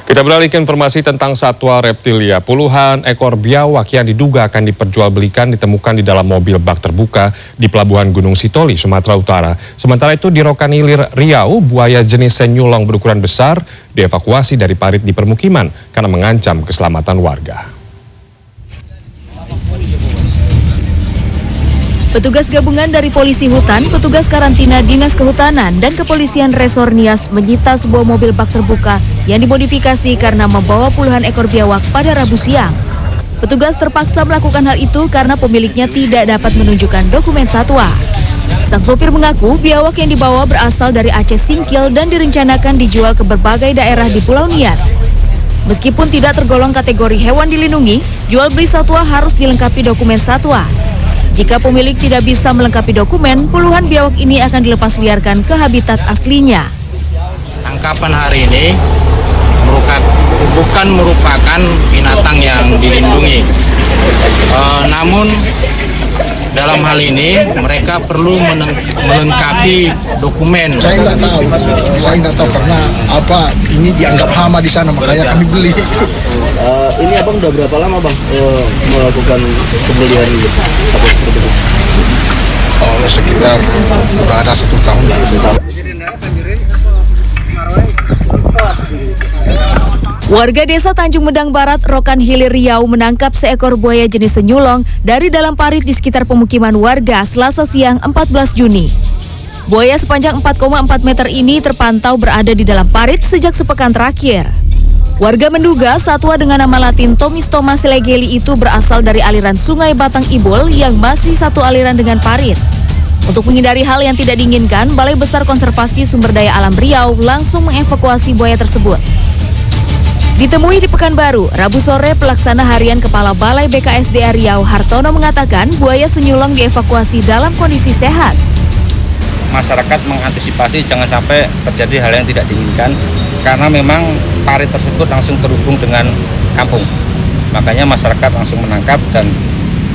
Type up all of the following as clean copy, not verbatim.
Kita beralih ke informasi tentang satwa reptilia. Puluhan ekor biawak yang diduga akan diperjualbelikan ditemukan di dalam mobil bak terbuka di Pelabuhan Gunung Sitoli, Sumatera Utara. Sementara itu di Rokan Hilir, Riau, buaya jenis senyulong berukuran besar dievakuasi dari parit di permukiman karena mengancam keselamatan warga. Petugas gabungan dari Polisi Hutan, petugas karantina Dinas Kehutanan, dan Kepolisian Resor Nias menyita sebuah mobil bak terbuka yang dimodifikasi karena membawa puluhan ekor biawak pada Rabu siang. Petugas terpaksa melakukan hal itu karena pemiliknya tidak dapat menunjukkan dokumen satwa. Sang sopir mengaku biawak yang dibawa berasal dari Aceh Singkil dan direncanakan dijual ke berbagai daerah di Pulau Nias. Meskipun tidak tergolong kategori hewan dilindungi, jual beli satwa harus dilengkapi dokumen satwa. Jika pemilik tidak bisa melengkapi dokumen, puluhan biawak ini akan dilepas liarkan ke habitat aslinya. Tangkapan hari ini bukan merupakan binatang yang dilindungi. Namun dalam hal ini mereka perlu melengkapi dokumen. Saya nggak tahu karena apa ini dianggap hama di sana, makanya kami beli. Ini abang udah berapa lama bang melakukan pembelian sapi seperti itu? Oh, sekitar udah ada 1 tahun lah. Warga desa Tanjung Medang Barat, Rokan Hilir, Riau menangkap seekor buaya jenis senyulong dari dalam parit di sekitar pemukiman warga Selasa siang 14 Juni. Buaya sepanjang 4,4 meter ini terpantau berada di dalam parit sejak sepekan terakhir. Warga menduga satwa dengan nama latin Tomistoma selegeli itu berasal dari aliran Sungai Batang Ibul yang masih satu aliran dengan parit. Untuk menghindari hal yang tidak diinginkan, Balai Besar Konservasi Sumber Daya Alam Riau langsung mengevakuasi buaya tersebut. Ditemui di Pekanbaru, Rabu sore, pelaksana harian Kepala Balai BKSDA Riau, Hartono, mengatakan buaya senyulong dievakuasi dalam kondisi sehat. Masyarakat mengantisipasi jangan sampai terjadi hal yang tidak diinginkan karena memang parit tersebut langsung terhubung dengan kampung. Makanya masyarakat langsung menangkap dan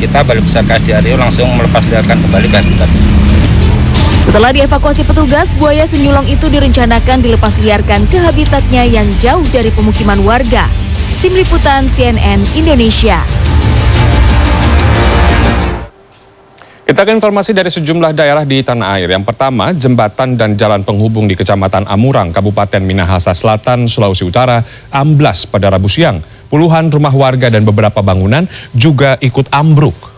kita Balai Besar KSDA Riau langsung melepas liarkan kembali ke habitat. Setelah dievakuasi petugas, buaya senyulong itu direncanakan dilepas liarkan ke habitatnya yang jauh dari pemukiman warga. Tim Liputan CNN Indonesia. Kita ke informasi dari sejumlah daerah di tanah air. Yang pertama, jembatan dan jalan penghubung di Kecamatan Amurang, Kabupaten Minahasa Selatan, Sulawesi Utara, amblas pada Rabu siang. Puluhan rumah warga dan beberapa bangunan juga ikut ambruk.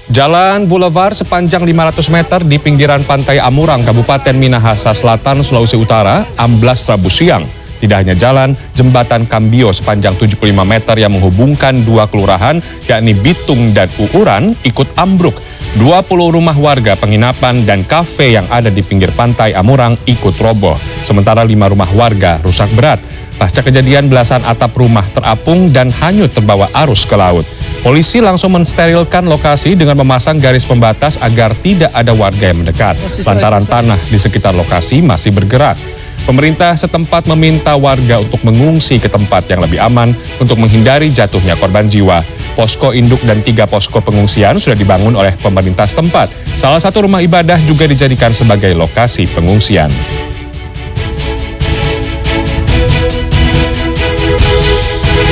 Jalan Boulevard sepanjang 500 meter di pinggiran Pantai Amurang, Kabupaten Minahasa Selatan, Sulawesi Utara, amblas Rabu siang. Tidak hanya jalan, jembatan Kambio sepanjang 75 meter yang menghubungkan dua kelurahan, yakni Bitung dan Uuran, ikut ambruk. 20 rumah warga, penginapan, dan kafe yang ada di pinggir Pantai Amurang ikut roboh. Sementara 5 rumah warga rusak berat. Pasca kejadian, belasan atap rumah terapung dan hanyut terbawa arus ke laut. Polisi langsung mensterilkan lokasi dengan memasang garis pembatas agar tidak ada warga yang mendekat. Lantaran tanah di sekitar lokasi masih bergerak. Pemerintah setempat meminta warga untuk mengungsi ke tempat yang lebih aman untuk menghindari jatuhnya korban jiwa. Posko induk dan 3 posko pengungsian sudah dibangun oleh pemerintah setempat. Salah satu rumah ibadah juga dijadikan sebagai lokasi pengungsian.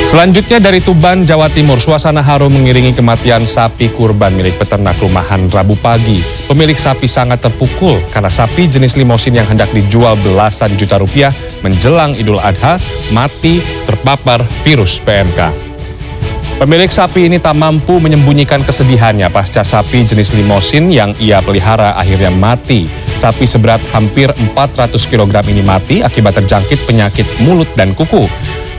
Selanjutnya dari Tuban, Jawa Timur, suasana haru mengiringi kematian sapi kurban milik peternak rumahan Rabu pagi. Pemilik sapi sangat terpukul karena sapi jenis limosin yang hendak dijual belasan juta rupiah menjelang Idul Adha mati terpapar virus PMK. Pemilik sapi ini tak mampu menyembunyikan kesedihannya pasca sapi jenis limosin yang ia pelihara akhirnya mati. Sapi seberat hampir 400 kg ini mati akibat terjangkit penyakit mulut dan kuku.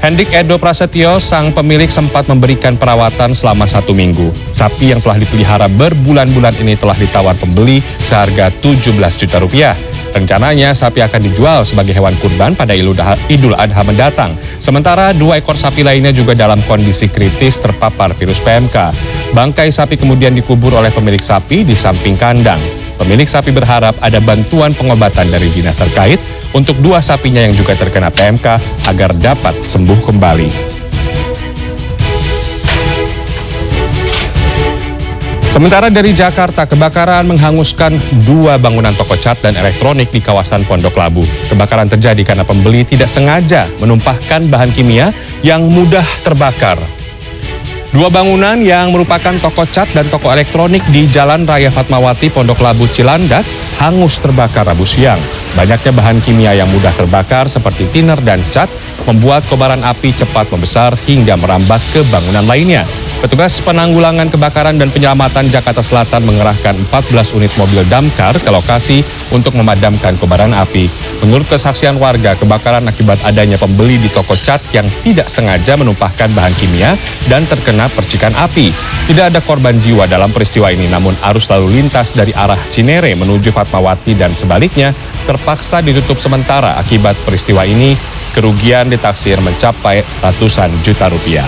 Hendik Edo Prasetyo, sang pemilik, sempat memberikan perawatan selama 1 minggu. Sapi yang telah dipelihara berbulan-bulan ini telah ditawar pembeli seharga 17 juta rupiah. Rencananya sapi akan dijual sebagai hewan kurban pada Idul Adha mendatang. Sementara 2 ekor sapi lainnya juga dalam kondisi kritis terpapar virus PMK. Bangkai sapi kemudian dikubur oleh pemilik sapi di samping kandang. Pemilik sapi berharap ada bantuan pengobatan dari dinas terkait untuk 2 sapinya yang juga terkena PMK agar dapat sembuh kembali. Sementara dari Jakarta, kebakaran menghanguskan 2 bangunan toko cat dan elektronik di kawasan Pondok Labu. Kebakaran terjadi karena pembeli tidak sengaja menumpahkan bahan kimia yang mudah terbakar. 2 bangunan yang merupakan toko cat dan toko elektronik di Jalan Raya Fatmawati, Pondok Labu, Cilandak hangus terbakar Rabu siang. Banyaknya bahan kimia yang mudah terbakar seperti thinner dan cat membuat kobaran api cepat membesar hingga merambat ke bangunan lainnya. Petugas penanggulangan kebakaran dan penyelamatan Jakarta Selatan mengerahkan 14 unit mobil damkar ke lokasi untuk memadamkan kobaran api. Menurut kesaksian warga, kebakaran akibat adanya pembeli di toko cat yang tidak sengaja menumpahkan bahan kimia dan terkena percikan api. Tidak ada korban jiwa dalam peristiwa ini, namun arus lalu lintas dari arah Cinere menuju Fatmawati dan sebaliknya terpaksa ditutup sementara. Akibat peristiwa ini, kerugian ditaksir mencapai ratusan juta rupiah.